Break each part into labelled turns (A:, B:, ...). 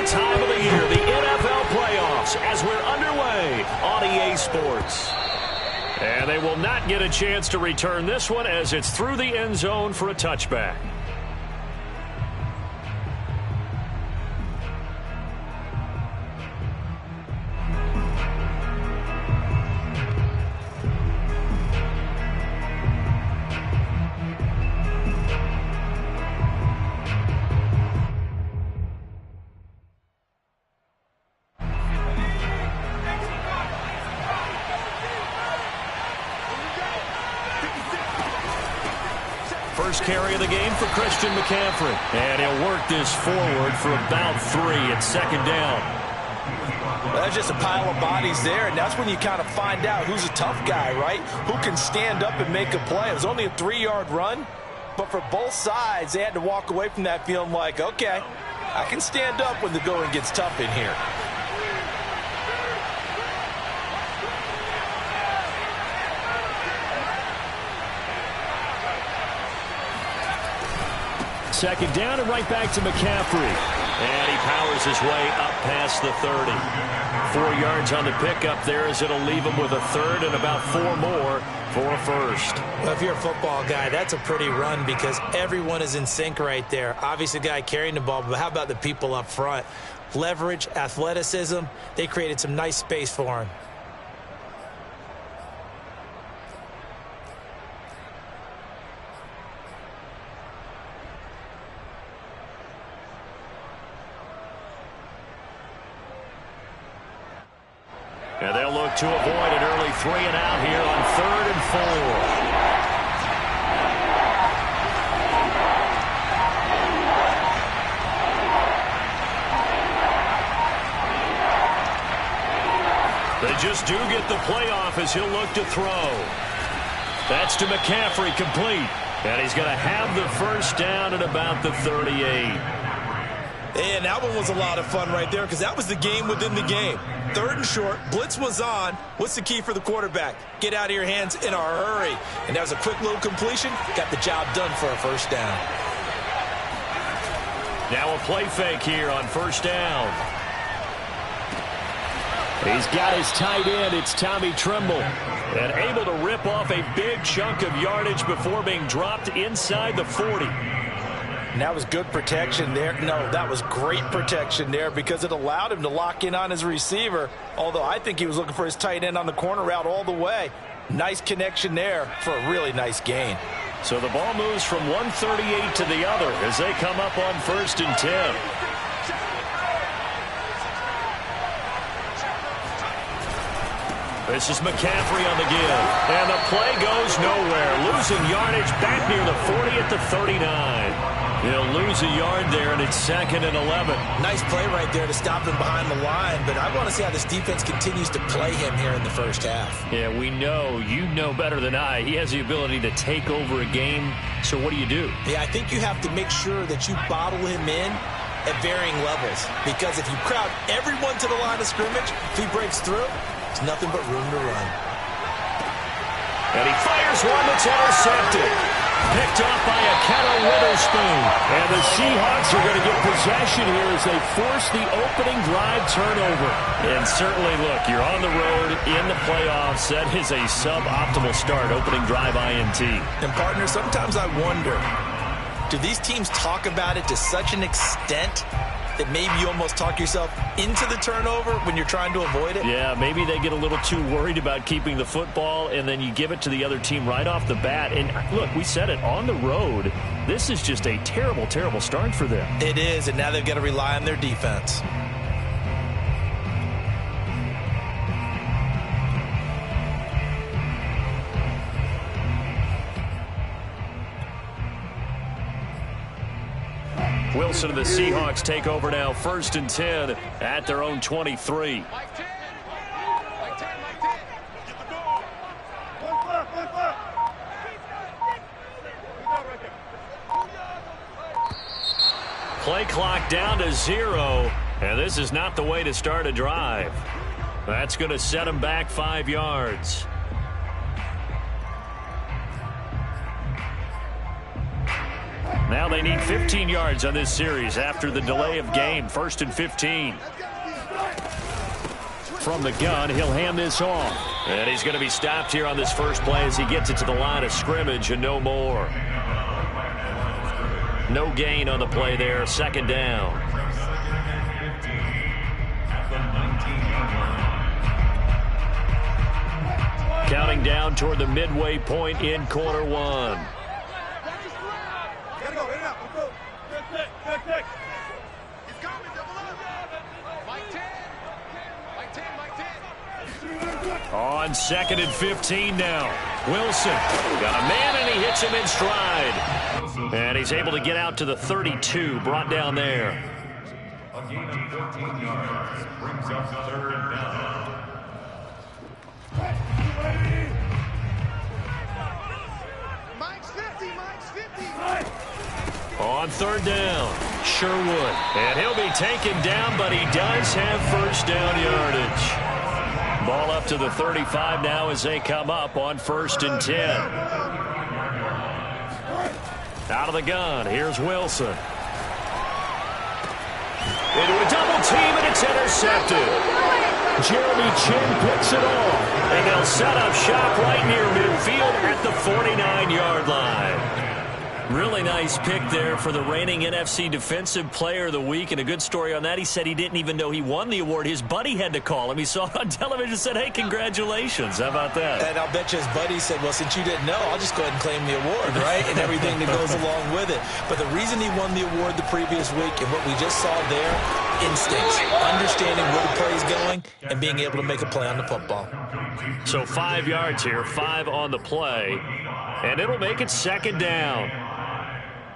A: favorite time of the year, the NFL playoffs, as we're underway on EA Sports. And they will not get a chance to return this one as it's through the end zone for a touchback. First carry of the game for Christian McCaffrey. And he'll work this forward for about 3 at second down.
B: That's just a pile of bodies there, and that's when you kind of find out who's a tough guy, right? Who can stand up and make a play. It was only a 3-yard run, but for both sides, they had to walk away from that feeling like, okay, I can stand up when the going gets tough in here.
A: Second down and right back to McCaffrey. And he powers his way up past the 30. 4 yards on the pickup there as it'll leave him with a third and about 4 more for a first.
C: Well, if you're a football guy, that's a pretty run because everyone is in sync right there. Obviously, the guy carrying the ball, but how about the people up front? Leverage, athleticism, they created some nice space for him.
A: And they'll look to avoid an early 3 and out here on 3rd and 4. They just do get the playoff as he'll look to throw. That's to McCaffrey, complete. And he's going to have the first down at about the 38.
B: And that one was a lot of fun right there because that was the game within the game. 3rd and short, blitz was on. What's the key for the quarterback? Get out of your hands in a hurry. And that was a quick little completion. Got the job done for a first down.
A: Now a play fake here on first down. He's got his tight end. It's Tommy Tremble. And able to rip off a big chunk of yardage before being dropped inside the 40.
B: And that was good protection there. No, that was great protection there because it allowed him to lock in on his receiver, although I think he was looking for his tight end on the corner route all the way. Nice connection there for a really nice gain.
A: So the ball moves from 138 to the other as they come up on 1st and 10. This is McCaffrey on the give. And the play goes nowhere. Losing yardage back near the 40 at the 39. He'll lose a yard there, and it's 2nd and 11.
B: Nice play right there to stop him behind the line, but I want to see how this defense continues to play him here in the first half.
A: Yeah, we know, you know better than I, he has the ability to take over a game, so what do you do?
B: Yeah, I think you have to make sure that you bottle him in at varying levels, because if you crowd everyone to the line of scrimmage, if he breaks through, there's nothing but room to run.
A: And he fires one that's intercepted. Picked off by a Kenna Witherspoon. And the Seahawks are going to get possession here as they force the opening drive turnover. And certainly, look, you're on the road in the playoffs. That is a suboptimal start, opening drive INT.
B: And, partner, sometimes I wonder, do these teams talk about it to such an extent that maybe you almost talk yourself into the turnover when you're trying to avoid it?
A: Yeah, maybe they get a little too worried about keeping the football, and then you give it to the other team right off the bat. And look, we said it, on the road, this is just a terrible, terrible start for them.
B: It is, and now they've got to rely on their defense.
A: Wilson and the Seahawks take over now, 1st and 10 at their own 23. Play clock down to 0, and this is not the way to start a drive. That's going to set them back 5 yards. Now they need 15 yards on this series after the delay of game. 1st and 15. From the gun, he'll hand this off. And he's going to be stopped here on this first play as he gets it to the line of scrimmage and no more. No gain on the play there. 2nd down. Counting down toward the midway point in quarter 1. On 2nd and 15 now. Wilson got a man, and he hits him in stride. And he's able to get out to the 32, brought down there.
D: A gain of 14 yards brings up 3rd down.
E: Mike's 50, Mike's 50.
A: On 3rd down, Sherwood. And he'll be taken down, but he does have 1st down yardage. Ball up to the 35 now as they come up on 1st and 10. Out of the gun, here's Wilson. Into a double team, and it's intercepted. Jeremy Chin picks it off, and they'll set up shop right near midfield at the 49-yard line. Really nice pick there for the reigning NFC Defensive Player of the Week, and a good story on that. He said he didn't even know he won the award. His buddy had to call him. He saw it on television and said, hey, congratulations. How about that?
C: And I'll bet you his buddy said, well, since you didn't know, I'll just go ahead and claim the award, right? And everything that goes along with it. But the reason he won the award the previous week and what we just saw there, instincts, understanding where the play is going and being able to make a play on the football.
A: So 5 yards here, 5 on the play, and it'll make it 2nd down.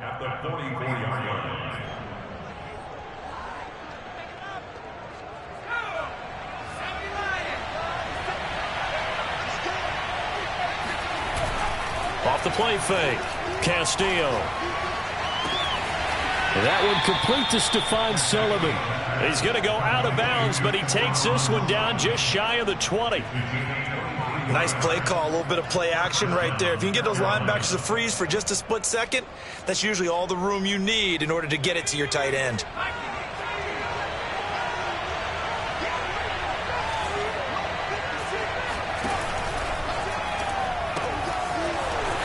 D: At the 44-yard line.
A: Off the play fake, Castillo. And that one complete to Stephon Sullivan. He's going to go out of bounds, but he takes this one down just shy of the 20.
C: Nice play call, a little bit of play action right there. If you can get those linebackers to freeze for just a split second, that's usually all the room you need in order to get it to your tight end.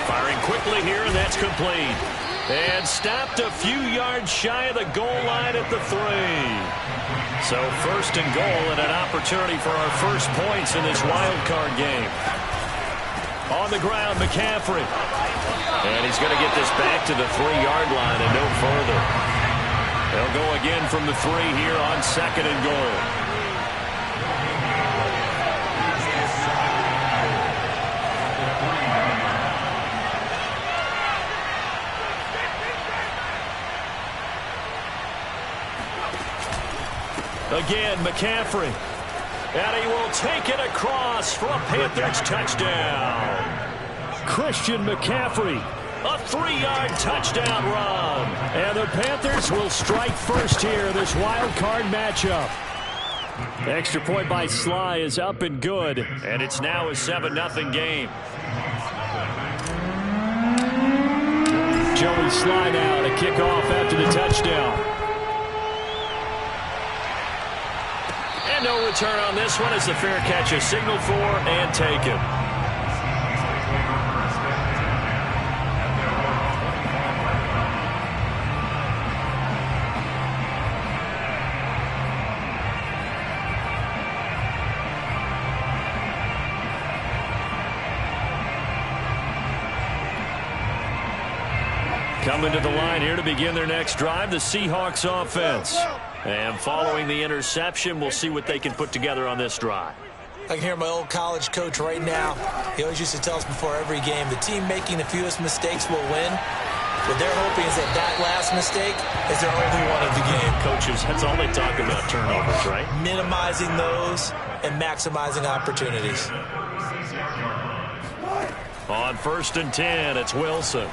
A: Firing quickly here, and that's complete. And stopped a few yards shy of the goal line at the 3. So 1st and goal and an opportunity for our first points in this wild card game. On the ground, McCaffrey. And he's going to get this back to the 3-yard line and no further. They'll go again from the 3 here on 2nd and goal. Again, McCaffrey. And he will take it across for a Panthers touchdown. Christian McCaffrey, a 3-yard touchdown run. And the Panthers will strike first here, this wild card matchup. Extra point by Sly is up and good. And it's now a 7-0 game. Joey Sly now to kick off after the touchdown. And no return on this one as the fair catch is signaled for and taken. Coming to the line here to begin their next drive, the Seahawks offense. And following the interception, we'll see what they can put together on this drive.
C: I can hear my old college coach right now. He always used to tell us before every game, the team making the fewest mistakes will win. What they're hoping is that that last mistake is their only one of the game.
A: Coaches, that's all they talk about, turnovers, right?
C: Minimizing those and maximizing opportunities.
A: On 1st and 10, it's Wilson.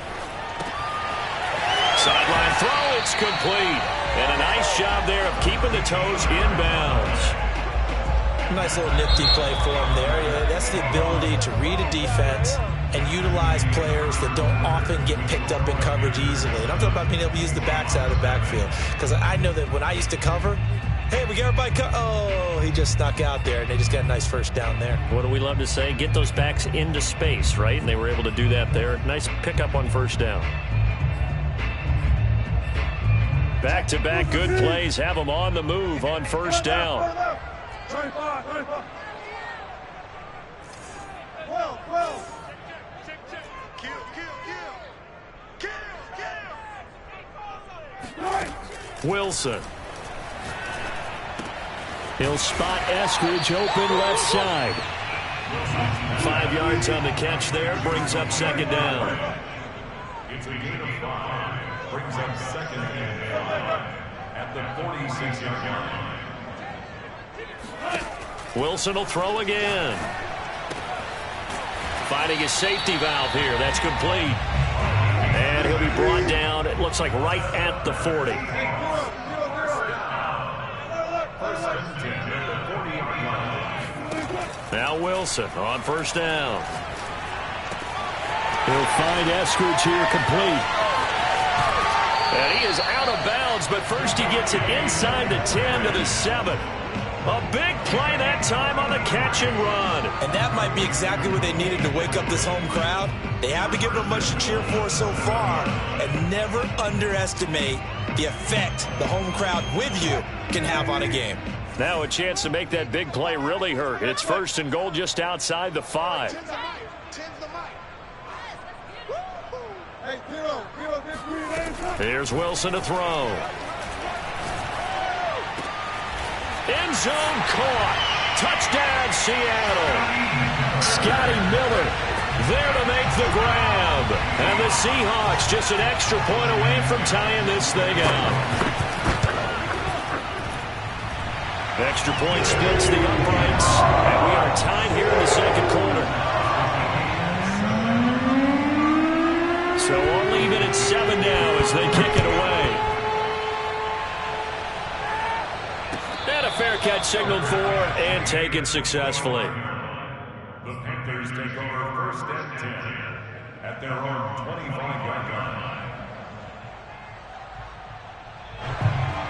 A: Sideline throw, it's complete. And a nice job there of keeping the toes inbounds.
C: Nice little nifty play for him there. Yeah, that's the ability to read a defense and utilize players that don't often get picked up in coverage easily. And I'm talking about being able to use the backs out of the backfield. Because I know that when I used to cover, hey, we got everybody oh, he just snuck out there, and they just got a nice first down there.
A: What do we love to say? Get those backs into space, right? And they were able to do that there. Nice pickup on first down. Back-to-back good plays have them on the move on first down. Wilson. He'll spot Eskridge open left side. 5 yards on the catch there. Brings up second down.
D: It's a gain of 5. Brings up second and 5 at the 46-yard line.
A: Wilson will throw again. Finding his safety valve here. That's complete. And he'll be brought down, it looks like right at the 40. Now Wilson on first down. He'll find Eskridge here complete. And he is out of bounds, but first he gets it inside the 10 to the 7. A big play that time on the catch and run.
C: And that might be exactly what they needed to wake up this home crowd. They haven't given them much to cheer for so far. And never underestimate the effect the home crowd with you can have on a game.
A: Now a chance to make that big play really hurt. It's first and goal just outside the 5. Here's Wilson to throw. End zone caught. Touchdown, Seattle. Scotty Miller there to make the grab. And the Seahawks just an extra point away from tying this thing out. Extra point splits the uprights. And we are tied here in the second quarter. So only even at 7 now as they kick it away. And a fair catch signaled for and taken successfully.
D: The Panthers take over first and 10 at their own 25-yard line.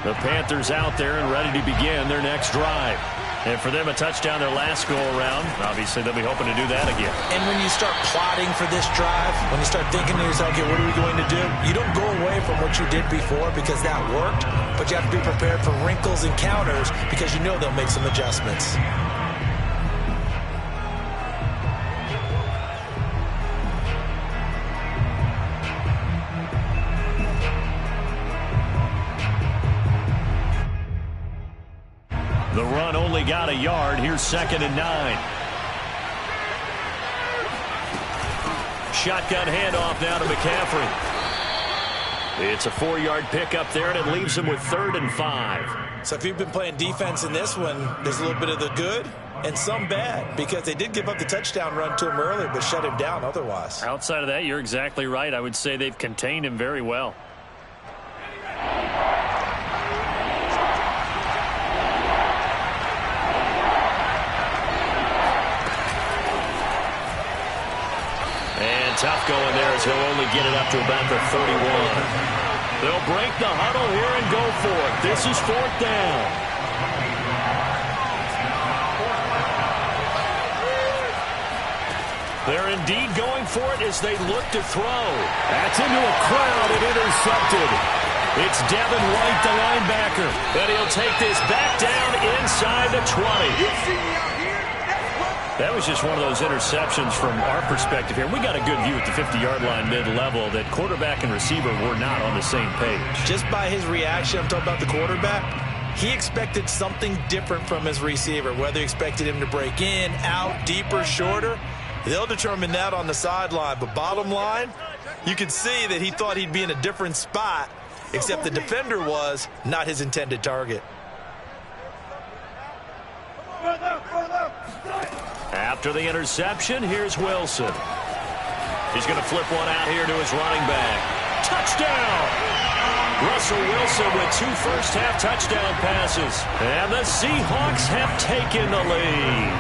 A: The Panthers out there and ready to begin their next drive. And for them, a touchdown their last go-around. Obviously, they'll be hoping to do that again.
C: And when you start plotting for this drive, when you start thinking to yourself, okay, what are we going to do? You don't go away from what you did before because that worked, but you have to be prepared for wrinkles and counters because you know they'll make some adjustments.
A: The run only got a yard. Here's second and 9. Shotgun handoff now to McCaffrey. It's a 4-yard pickup there, and it leaves him with 3rd and 5.
C: So if you've been playing defense in this one, there's a little bit of the good and some bad because they did give up the touchdown run to him earlier but shut him down otherwise.
A: Outside of that, you're exactly right. I would say they've contained him very well. Tough going there as he'll only get it up to about the 31. They'll break the huddle here and go for it. This is 4th down. They're indeed going for it as they look to throw. That's into a crowd and intercepted. It's Devin White, the linebacker, and he'll take this back down inside the 20. That was just one of those interceptions from our perspective here. We got a good view at the 50-yard line mid-level that quarterback and receiver were not on the same page.
C: Just by his reaction, I'm talking about the quarterback, he expected something different from his receiver, whether he expected him to break in, out, deeper, shorter. They'll determine that on the sideline. But bottom line, you could see that he thought he'd be in a different spot, except the defender was not his intended target.
A: After the interception, here's Wilson. He's going to flip one out here to his running back. Touchdown! Russell Wilson with 2 first-half touchdown passes. And the Seahawks have taken the lead.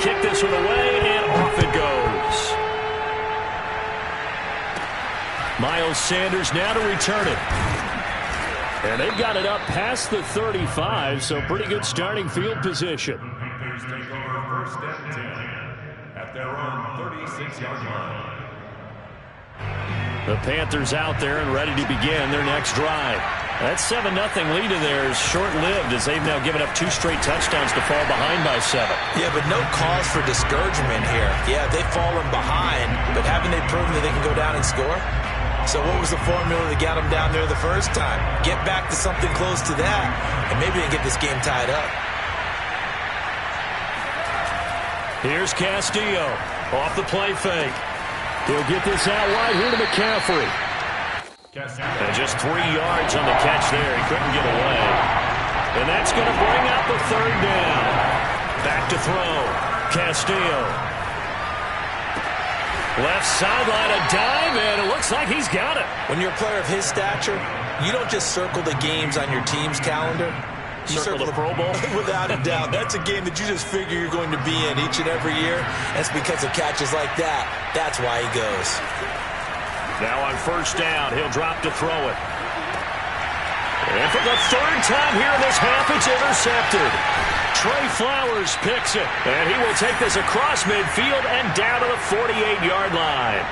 A: kick this one away, and off it goes. Miles Sanders now to return it. And they've got it up past the 35, so pretty good starting field position.
D: Panthers take over 1st and 10 at their own 36-yard line.
A: The Panthers out there and ready to begin their next drive. That 7-0 lead of theirs short-lived as they've now given up 2 straight touchdowns to fall behind by 7.
C: Yeah, but no cause for discouragement here. Yeah, they've fallen behind, but haven't they proven that they can go down and score? So what was the formula that got them down there the first time? Get back to something close to that, and maybe they get this game tied up.
A: Here's Castillo off the play fake. He'll get this out wide here to McCaffrey. And just 3 yards on the catch there. He couldn't get away. And that's going to bring up a 3rd down. Back to throw. Castillo. Left sideline, a dive, and it looks like he's got it.
C: When you're a player of his stature, you don't just circle the games on your team's calendar. You
A: circle the Pro Bowl?
C: Without a doubt. That's a game that you just figure you're going to be in each and every year. That's because of catches like that. That's why he goes.
A: Now on 1st down, he'll drop to throw it. And for the 3rd time here in this half, it's intercepted. Trey Flowers picks it, and he will take this across midfield and down to the 48-yard line.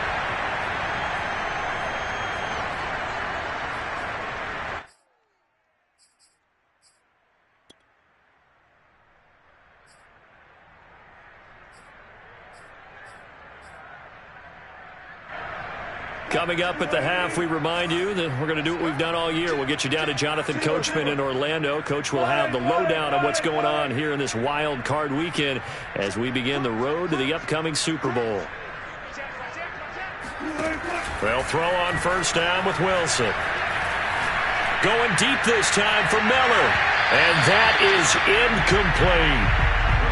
A: Coming up at the half, we remind you that we're going to do what we've done all year. We'll get you down to Jonathan Coachman in Orlando. Coach will have the lowdown on what's going on here in this wild card weekend as we begin the road to the upcoming Super Bowl. They'll throw on 1st down with Wilson. Going deep this time for Miller. And that is incomplete.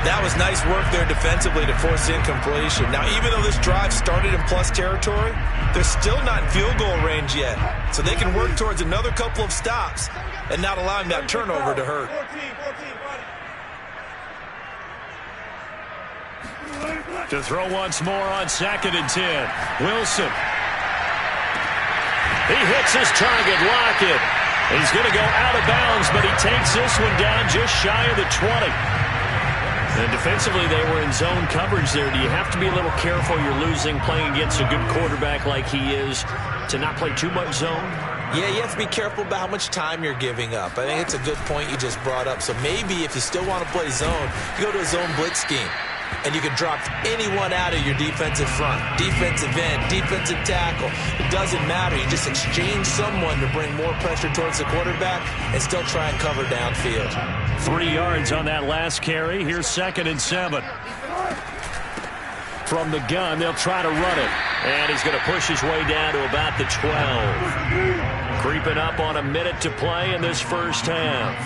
C: That was nice work there defensively to force incompletion. Now, even though this drive started in plus territory, they're still not in field goal range yet. So they can work towards another couple of stops and not allowing that turnover to hurt.
A: To throw once more on 2nd and 10. Wilson. He hits his target, Lockett. He's going to go out of bounds, but he takes this one down just shy of the 20. And defensively, they were in zone coverage there. Do you have to be a little careful? You're losing, playing against a good quarterback like he is, to not play too much zone?
C: Yeah, you have to be careful about how much time you're giving up. I think it's a good point you just brought up. So maybe if you still want to play zone, you go to a zone blitz scheme. And you can drop anyone out of your defensive front, defensive end, defensive tackle. It doesn't matter. You just exchange someone to bring more pressure towards the quarterback and still try and cover downfield.
A: 3 yards on that last carry. Here's 2nd and 7. From the gun, they'll try to run it. And he's going to push his way down to about the 12. Creeping up on a minute to play in this first half.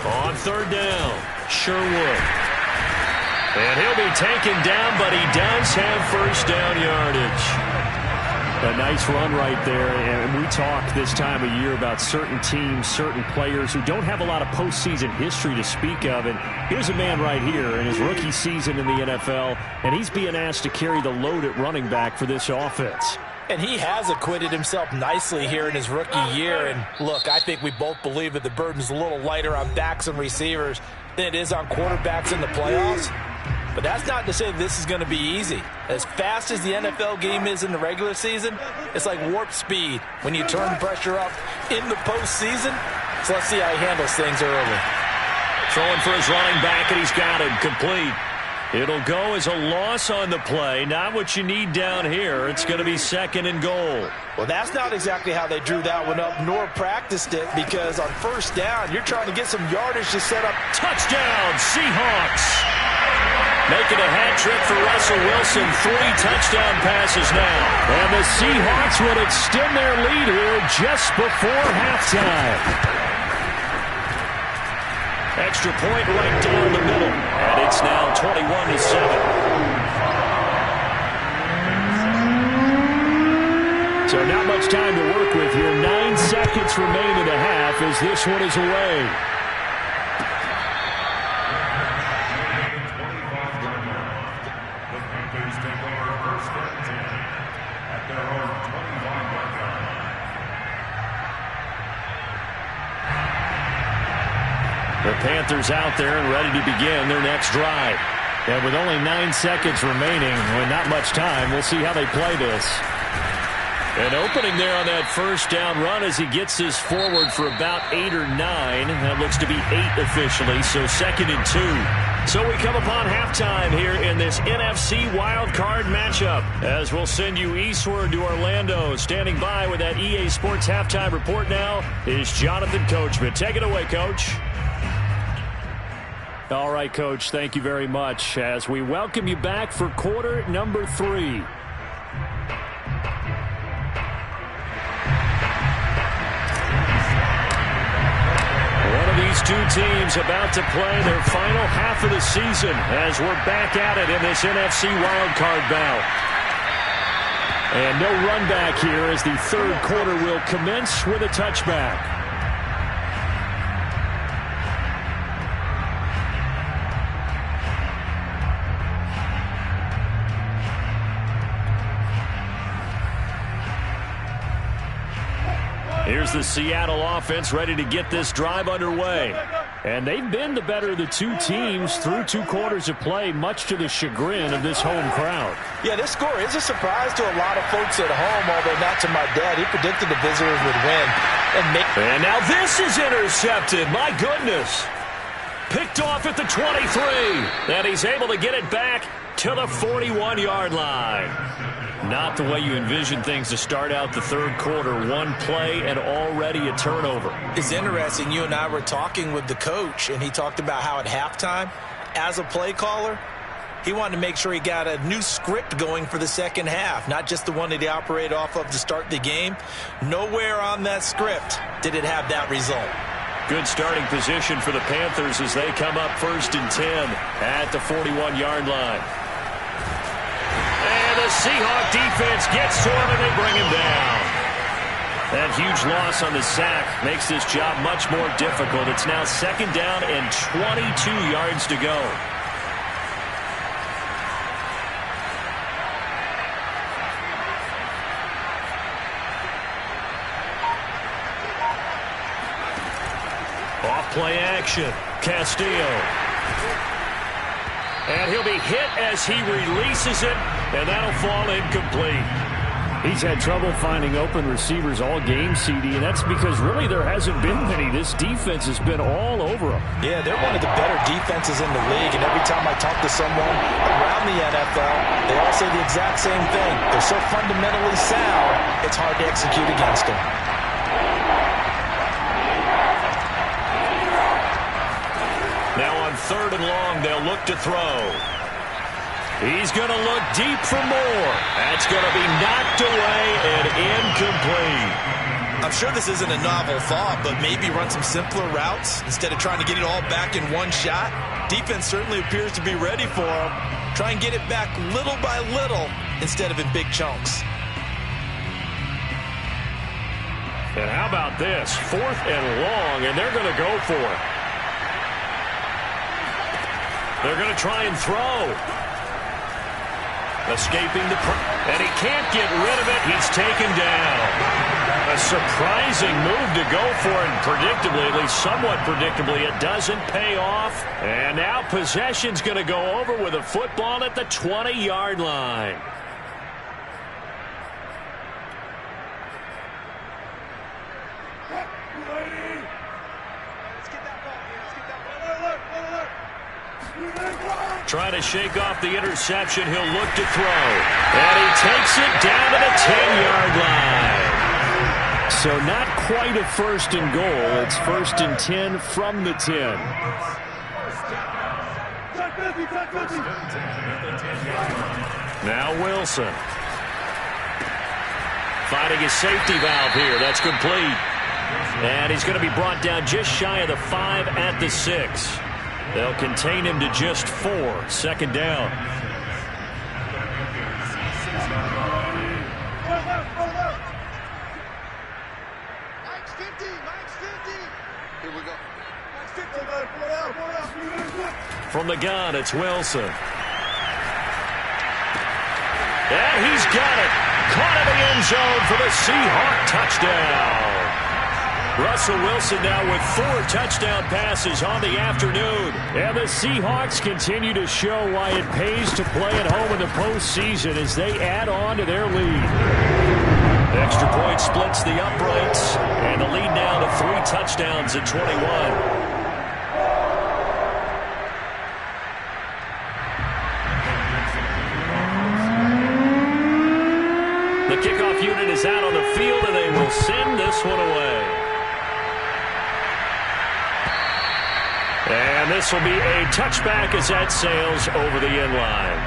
A: On 3rd down, Sherwood. And he'll be taken down, but he does have 1st down yardage. A nice run right there, and we talk this time of year about certain teams, certain players who don't have a lot of postseason history to speak of. And here's a man right here in his rookie season in the NFL, and he's being asked to carry the load at running back for this offense.
C: And he has acquitted himself nicely here in his rookie year. And look, I think we both believe that the burden's a little lighter on backs and receivers than it is on quarterbacks in the playoffs. But that's not to say this is going to be easy. As fast as the NFL game is in the regular season, it's like warp speed when you turn the pressure up in the postseason. So let's see how he handles things early.
A: Throwing for his running back, and he's got it complete. It'll go as a loss on the play. Not what you need down here. It's going to be 2nd and goal.
C: Well, that's not exactly how they drew that one up, nor practiced it, because on 1st down, you're trying to get some yardage to set up.
A: Touchdown, Seahawks. Making a hat trick for Russell Wilson. 3 touchdown passes now. And the Seahawks will extend their lead here just before halftime. Extra point right down the middle. And it's now 21-7. So not much time to work with here. 9 seconds remain in the half as this one is away. The Panthers out there and ready to begin their next drive. And with only 9 seconds remaining, with not much time, we'll see how they play this. An opening there on that first down run as he gets this forward for about 8 or 9. That looks to be 8 officially, so 2nd and 2. So we come upon halftime here in this NFC wildcard matchup as we'll send you eastward to Orlando. Standing by with that EA Sports halftime report now is Jonathan Coachman. Take it away, Coach. All right, Coach, thank you very much as we welcome you back for quarter number 3. One of these two teams about to play their final half of the season as we're back at it in this NFC wildcard bout. And no run back here as the third quarter will commence with a touchback. Here's the Seattle offense ready to get this drive underway. And they've been the better of the two teams through 2 quarters of play, much to the chagrin of this home crowd.
B: Yeah, this score is a surprise to a lot of folks at home, although not to my dad. He predicted the visitors would win.
A: And now this is intercepted. My goodness. Picked off at the 23. And he's able to get it back to the 41-yard line. Not the way you envision things to start out the third quarter. 1 play and already a turnover.
C: It's interesting. You and I were talking with the coach, and he talked about how at halftime, as a play caller, he wanted to make sure he got a new script going for the second half, not just the one that he operated off of to start the game. Nowhere on that script did it have that result.
A: Good starting position for the Panthers as they come up 1st and 10 at the 41-yard line. And the Seahawk defense gets to him and they bring him down. That huge loss on the sack makes this job much more difficult. It's now 2nd down and 22 yards to go. Off play action. Castillo. And he'll be hit as he releases it, and that'll fall incomplete. He's had trouble finding open receivers all game, CD, and that's because really there hasn't been many. This defense has been all over them.
B: Yeah, they're one of the better defenses in the league, and every time I talk to someone around the NFL, they all say the exact same thing. They're so fundamentally sound, it's hard to execute against them.
A: Now on 3rd and long, they'll look to throw. He's going to look deep for more. That's going to be knocked away and incomplete.
C: I'm sure this isn't a novel thought, but maybe run some simpler routes instead of trying to get it all back in one shot. Defense certainly appears to be ready for him. Try and get it back little by little instead of in big chunks.
A: And how about this? 4th and long, and they're going to go for it. They're going to try and throw. Escaping the and he can't get rid of it. He's taken down. A surprising move to go for it, and predictably, at least somewhat predictably, it doesn't pay off. And now possession's going to go over with a football at the 20-yard line. Trying to shake off the interception. He'll look to throw. And he takes it down to the 10-yard line. So not quite a 1st and goal. It's 1st and 10 from the 10. Now Wilson. Finding his safety valve here. That's complete. And he's going to be brought down just shy of the 5 at the 6. They'll contain him to just 4. 2nd down.
E: Mike's 50. Mike's 50. Here we go. Mike's 50.
A: From the gun, it's Wilson. And he's got it. Caught in the end zone for the Seahawk touchdown. Russell Wilson now with 4 touchdown passes on the afternoon. And the Seahawks continue to show why it pays to play at home in the postseason as they add on to their lead. Extra point splits the uprights, and the lead now to 3 touchdowns at 21. The kickoff unit is out on the field, and they will send this one away. And this will be a touchback as that sails over the end line.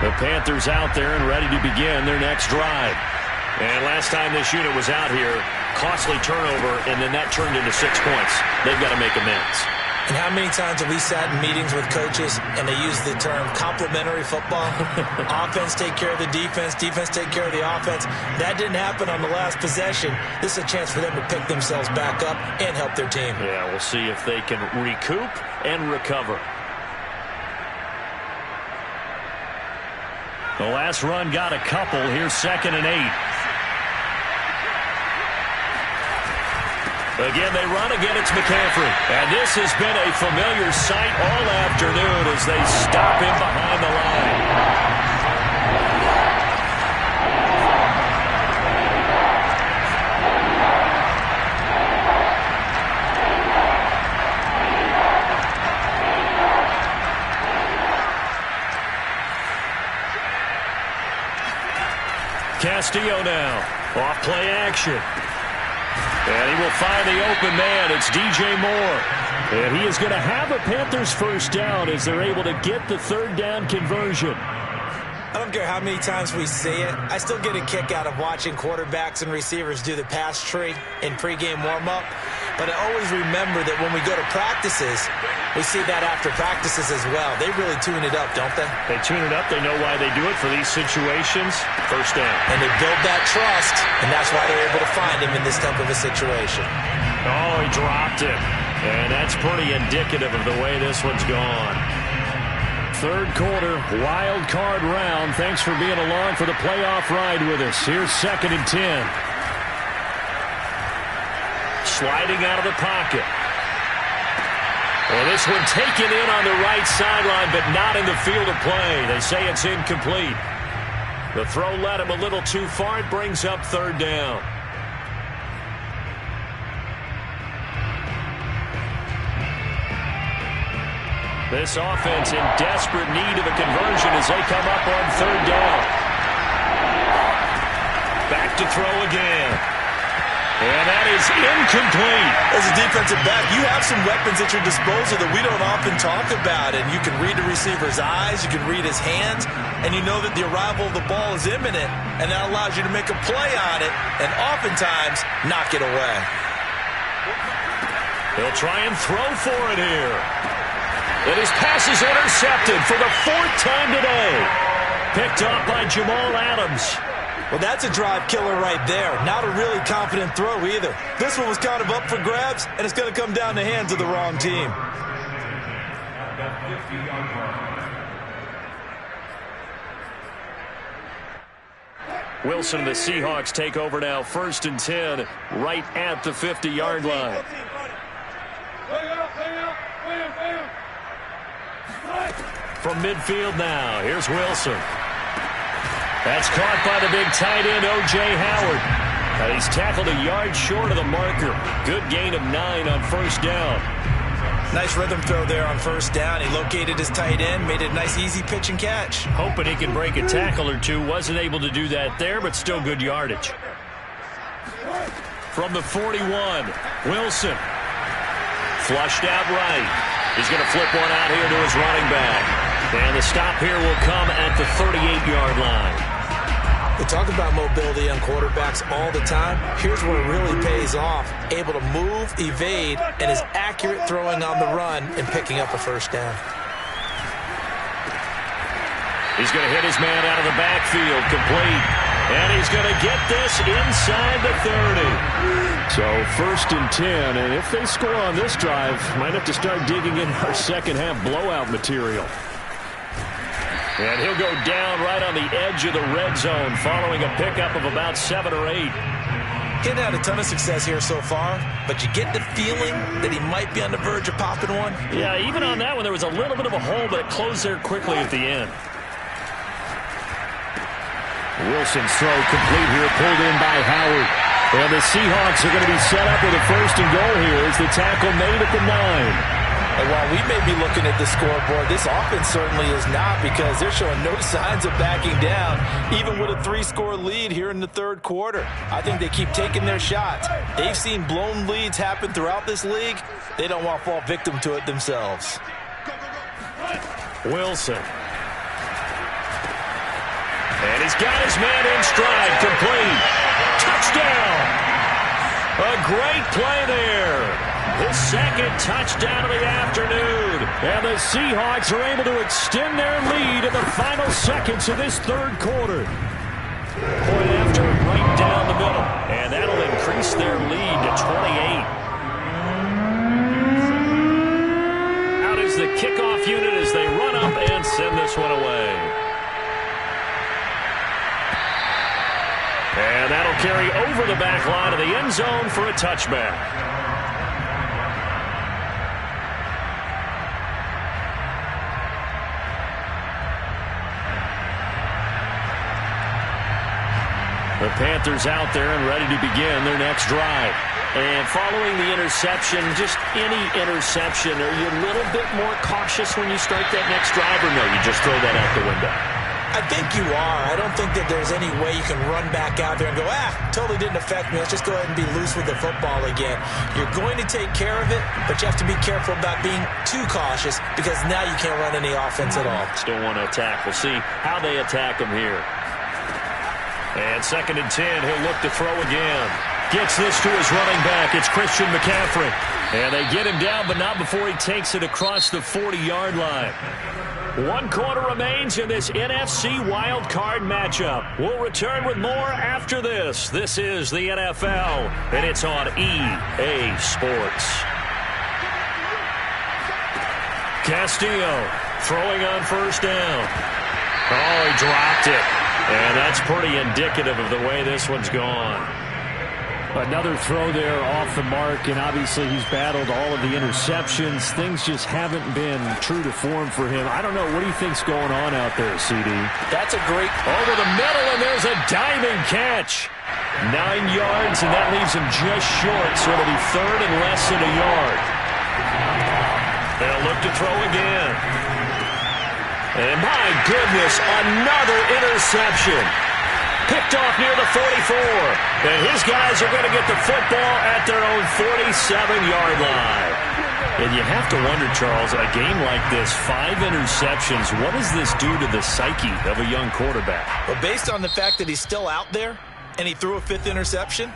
A: The Panthers out there and ready to begin their next drive. And last time this unit was out here, costly turnover, and then that turned into 6 points. They've got to make amends.
C: And how many times have we sat in meetings with coaches and they use the term complementary football? Offense take care of the defense, defense take care of the offense. That didn't happen on the last possession. This is a chance for them to pick themselves back up and help their team.
A: Yeah, we'll see if they can recoup and recover. The last run got a couple. Here's 2nd and 8. Again, they run. Again, it's McCaffrey. And this has been a familiar sight all afternoon as they stop him behind the line. Castillo now. Off play action. And he will find the open man. It's DJ Moore. And he is going to have a Panthers first down as they're able to get the 3rd down conversion.
C: I don't care how many times we see it. I still get a kick out of watching quarterbacks and receivers do the pass tree in pregame warm-up. But I always remember that when we go to practices, we see that after practices as well. They really tune it up, don't they?
A: They tune it up. They know why they do it for these situations. First down.
C: And they build that trust, and that's why they're able to find him in this type of a situation.
A: Oh, he dropped it. And that's pretty indicative of the way this one's gone. 3rd quarter, wild card round. Thanks for being along for the playoff ride with us. Here's 2nd and 10. Sliding out of the pocket. Well, this one taken in on the right sideline, but not in the field of play. They say it's incomplete. The throw led him a little too far. It brings up 3rd down. This offense in desperate need of a conversion as they come up on 3rd down. Back to throw again. And that is incomplete.
B: As a defensive back, you have some weapons at your disposal that we don't often talk about. And you can read the receiver's eyes, you can read his hands, and you know that the arrival of the ball is imminent. And that allows you to make a play on it and oftentimes knock it away.
A: He'll try and throw for it here. And his pass is intercepted for the 4th time today. Picked up by Jamal Adams.
C: Well, that's a drive killer right there. Not a really confident throw either. This one was kind of up for grabs, and it's going to come down the hands of the wrong team.
A: Wilson and the Seahawks take over now. 1st and 10, right at the 50-yard line. From midfield now, here's Wilson. That's caught by the big tight end, O.J. Howard. And he's tackled a yard short of the marker. Good gain of 9 on 1st down.
C: Nice rhythm throw there on 1st down. He located his tight end, made it a nice easy pitch and catch.
A: Hoping he can break a tackle or two. Wasn't able to do that there, but still good yardage. From the 41, Wilson. Flushed out right. He's going to flip one out here to his running back. And the stop here will come at the 38-yard line.
C: We talk about mobility on quarterbacks all the time. Here's where it really pays off. Able to move, evade, and is accurate throwing on the run and picking up a 1st down.
A: He's going to hit his man out of the backfield. Complete. And he's going to get this inside the 30. So 1st and 10, and if they score on this drive, might have to start digging in our second half blowout material. And he'll go down right on the edge of the red zone following a pickup of about 7 or 8.
C: He's had a ton of success here so far, but you get the feeling that he might be on the verge of popping one.
A: Yeah, even on that one, there was a little bit of a hole, but it closed there quickly at the end. Wilson's throw complete here, pulled in by Howard. And the Seahawks are going to be set up with a 1st and goal here as the tackle made at the 9.
B: And while we may be looking at the scoreboard, this offense certainly is not, because they're showing no signs of backing down, even with a 3-score lead here in the 3rd quarter. I think they keep taking their shots. They've seen blown leads happen throughout this league. They don't want to fall victim to it themselves.
A: Wilson. And he's got his man in stride, complete. Touchdown! A great play there. His 2nd touchdown of the afternoon. And the Seahawks are able to extend their lead in the final seconds of this 3rd quarter. Point after, right down the middle. And that'll increase their lead to 28. Out is the kickoff unit as they run up and send this one away. And that'll carry over the back line of the end zone for a touchback. The Panthers out there and ready to begin their next drive. And following the interception, just any interception, are you a little bit more cautious when you start that next drive, or no, you just throw that out the window?
C: I think you are. I don't think that there's any way you can run back out there and go, totally didn't affect me. Let's just go ahead and be loose with the football again. You're going to take care of it, but you have to be careful about being too cautious, because now you can't run any offense at all.
A: Still want to attack. We'll see how they attack him here. And 2nd and 10, he'll look to throw again. Gets this to his running back. It's Christian McCaffrey. And they get him down, but not before he takes it across the 40-yard line. 1 quarter remains in this NFC Wild Card matchup. We'll return with more after this. This is the NFL, and it's on EA Sports. Castillo throwing on 1st down. Oh, he dropped it. And that's pretty indicative of the way this one's gone.
F: Another throw there off the mark, and obviously he's battled all of the interceptions. Things just haven't been true to form for him. I don't know. What do you think's going on out there, CD?
B: That's a great...
A: Over the middle, and there's a diving catch. 9 yards, and that leaves him just short, so it'll be 3rd and less than a yard. They'll look to throw again. And my goodness, another interception. Picked off near the 44. And his guys are going to get the football at their own 47-yard line. And you have to wonder, Charles, a game like this, 5 interceptions, what does this do to the psyche of a young quarterback?
C: Well, based on the fact that he's still out there and he threw a 5th interception,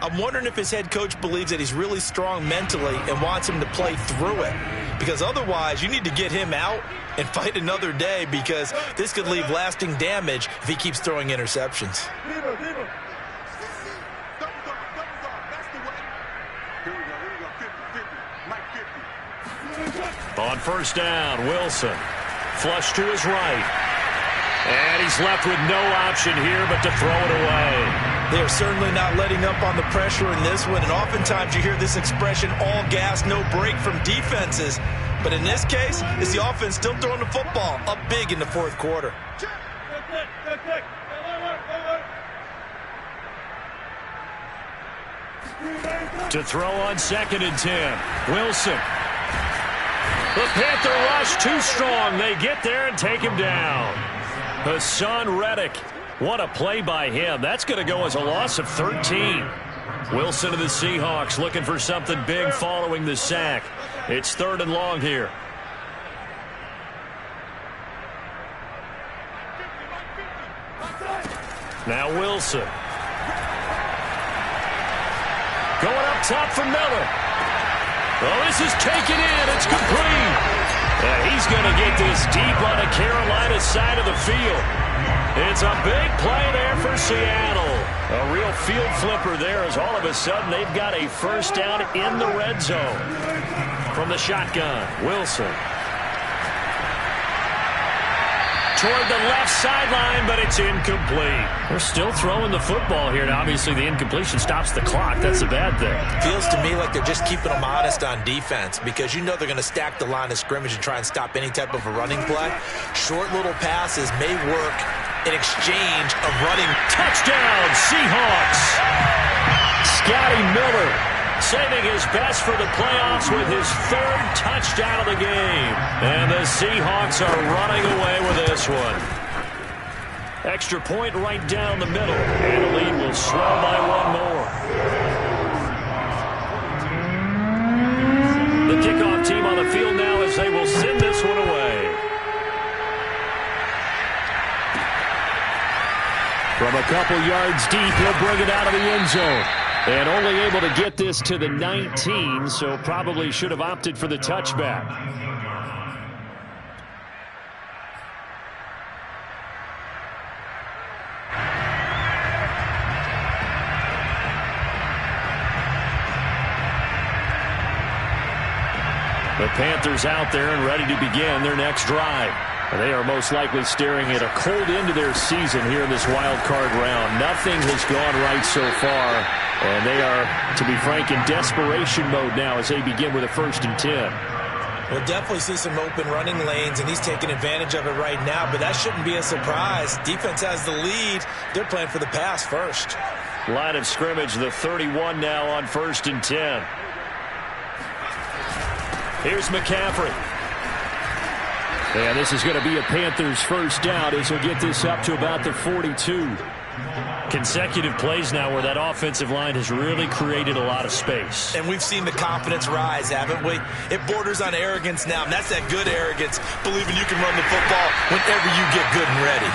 C: I'm wondering if his head coach believes that he's really strong mentally and wants him to play through it. Because otherwise, you need to get him out and fight another day, because this could leave lasting damage if he keeps throwing interceptions.
A: On 1st down, Wilson. Flush to his right. And he's left with no option here but to throw it away.
C: They are certainly not letting up on the pressure in this one, and oftentimes you hear this expression, all gas, no break, from defenses. But in this case, it's the offense still throwing the football up big in the 4th quarter.
A: To throw on 2nd and 10, Wilson. The Panther rush too strong. They get there and take him down. Hassan Reddick. What a play by him. That's going to go as a loss of 13. Wilson to the Seahawks looking for something big following the sack. It's 3rd and long here. Now Wilson. Going up top for Miller. Oh, this is taken in. It's complete. And he's going to get this deep on the Carolina side of the field. It's a big play there for Seattle. A real field flipper there as all of a sudden they've got a first down in the red zone. From the shotgun, Wilson. Toward the left sideline, but it's incomplete. They're still throwing the football here, and obviously the incompletion stops the clock. That's the bad thing.
C: Feels to me like they're just keeping them honest on defense because you know they're going to stack the line of scrimmage and try and stop any type of a running play. Short little passes may work in exchange of running.
A: Touchdown, Seahawks! Scotty Miller saving his best for the playoffs with his third touchdown of the game. And the Seahawks are running away with this one. Extra point right down the middle. And the lead will swell by one more. The kickoff team on the field now as they will send this one away. From a couple yards deep, he'll bring it out of the end zone. And only able to get this to the 19, so probably should have opted for the touchback. The Panthers out there and ready to begin their next drive. They are most likely staring at a cold end to their season here in this wild card round. Nothing has gone right so far, and they are, to be frank, in desperation mode now as they begin with a 1st and 10.
C: We'll definitely see some open running lanes, and he's taking advantage of it right now, but that shouldn't be a surprise. Defense has the lead. They're playing for the pass first.
A: Line of scrimmage, the 31 now on 1st and 10. Here's McCaffrey. And this is going to be a Panthers first down as he'll get this up to about the 42. Consecutive plays now where that offensive line has really created a lot of space.
C: And we've seen the confidence rise, haven't we? It borders on arrogance now, and that's that good arrogance, believing you can run the football whenever you get good and ready.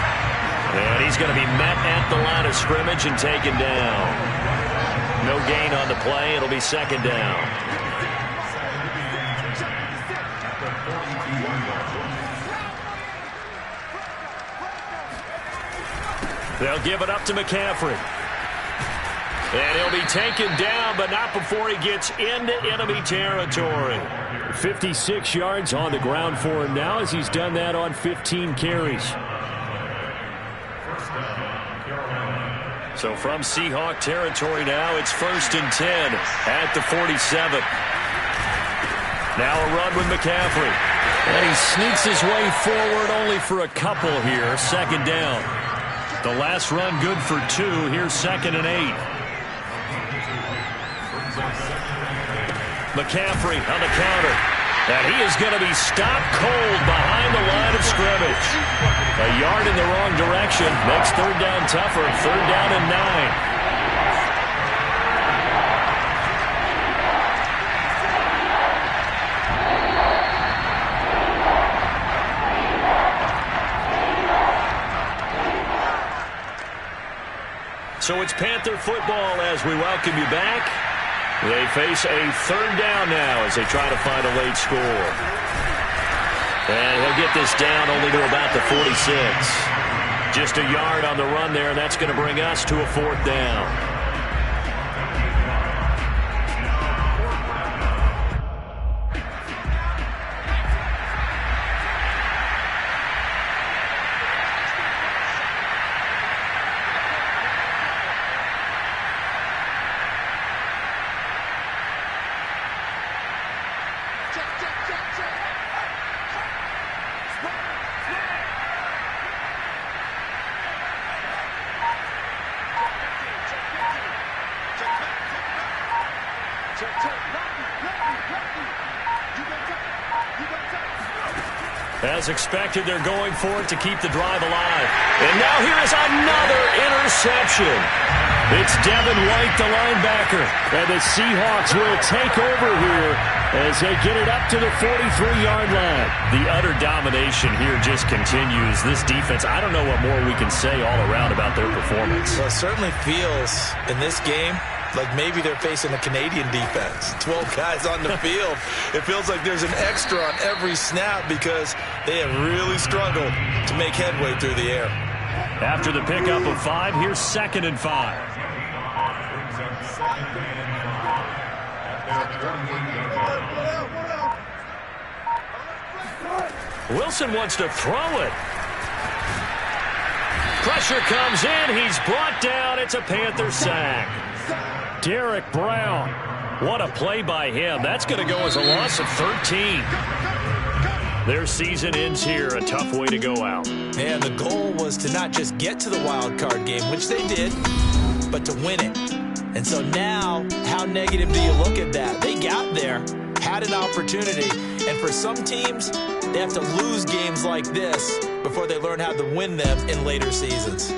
A: And he's going to be met at the line of scrimmage and taken down. No gain on the play. It'll be 2nd down. They'll give it up to McCaffrey. And he'll be taken down, but not before he gets into enemy territory. 56 yards on the ground for him now as he's done that on 15 carries. So from Seahawk territory now, it's 1st and 10 at the 47. Now a run with McCaffrey. And he sneaks his way forward only for a couple here. 2nd down. The last run good for 2. Here's 2nd and 8. McCaffrey on the counter. And he is going to be stopped cold behind the line of scrimmage. A yard in the wrong direction. Makes 3rd down tougher. 3rd down and 9. So it's Panther football as we welcome you back. They face a 3rd down now as they try to find a late score. And he'll get this down only to about the 46. Just a yard on the run there, and that's going to bring us to a 4th down. As expected, they're going for it to keep the drive alive. And now here is another interception. It's Devin White, the linebacker. And the Seahawks will take over here as they get it up to the 43-yard line. The utter domination here just continues. This defense, I don't know what more we can say all around about their performance.
C: Well, it certainly feels in this game like maybe they're facing a Canadian defense. 12 guys on the field. It feels like there's an extra on every snap because they have really struggled to make headway through the air.
F: After the pickup of 5, here's 2nd and 5. Wilson wants to throw it. Pressure comes in. He's brought down. It's a Panther sack. Derek Brown. What a play by him. That's going to go as a loss of 13. Their season ends here. A tough way to go out.
C: And the goal was to not just get to the wild card game, which they did, but to win it. And so now, how negative do you look at that? They got there, had an opportunity, and for some teams, they have to lose games like this before they learn how to win them in later seasons.